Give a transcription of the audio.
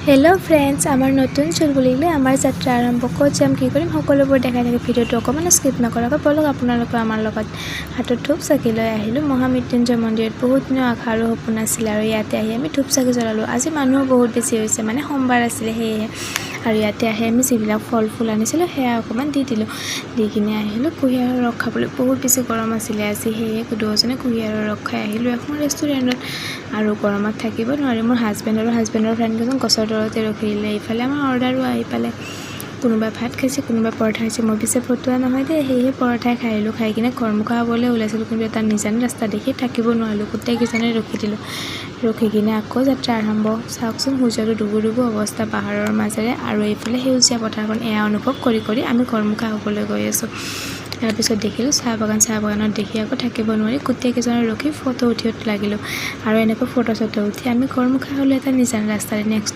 hello friends आमार नतुन चुलबुलिले आमार यात्रा आरम्भ कत जाम कि करिम सकलोबोर देखाइ थाके भिडिओটো अकमान स्किप नकराকৈ बोलक आपनालोक आमार लगत हातत धूप चाकी লৈ আহিলো महामृत्युंजय मन्दिर बहुत दिन आशा और सपन आছিলে और इयाते आहि आमी धूप चाकी जलालो আজি মানুহ बहुत बेছি হৈছে মানে সোমবাर आছিলে हेये और इयाते आहि आमी जिबिलाक फल फुल आनिছিলো हेया अकमान দি দিলো দি কিনে আহিলো कुहियाৰৰ रस खाবলৈ बहुत बेছি गरम आছিলে আজি हेये दुजने कुहियाৰৰ रस खाइ আহিলো এখন ৰেষ্টুৰেণ্টত আৰু গৰমত থাকিব নোৱাৰি মোৰ হাজবেণ্ড ফ্ৰেণ্ড কেজন গছৰ তলতে ৰখিলে ইফালে আমাৰ অৰ্ডাৰো আহি পালে কোনোবা ভাত খাইছে কোনোবা পৰঠা খাইছে মই পিছে ফটোৱা নহয় দে হেয়ে পৰঠা খাইলো খাই কিনে ঘৰমুখা হ'বলৈ ওলাইছিলো কিন্তু এটা নিজান ৰাস্তা দেখি থাকিব নোৱাৰিলো গোটেই কিজনে ৰখি কিনে আকৌ যাত্ৰা আৰম্ভ চাওকচোন সূৰ্যটো ডুবু অৱস্থা পাহাৰৰ মাজেৰে আৰু এইফালে সেউজীয়া পথাৰখন এয়া অনুভৱ কৰি আমি ঘৰমুখা হ'বলৈ গৈ আছো তাৰ পিছত দেখিলো চাহ বাগানত দেখি আকৌ থাকিব নোৱাৰি গোটেই কিজনে ৰখি ফটো উঠিত লাগিলো আৰু এনেকৈ ফটো উঠি আমি ঘৰমুখা হ'লো এটা নিজান ৰাস্তাৰে নেক্সট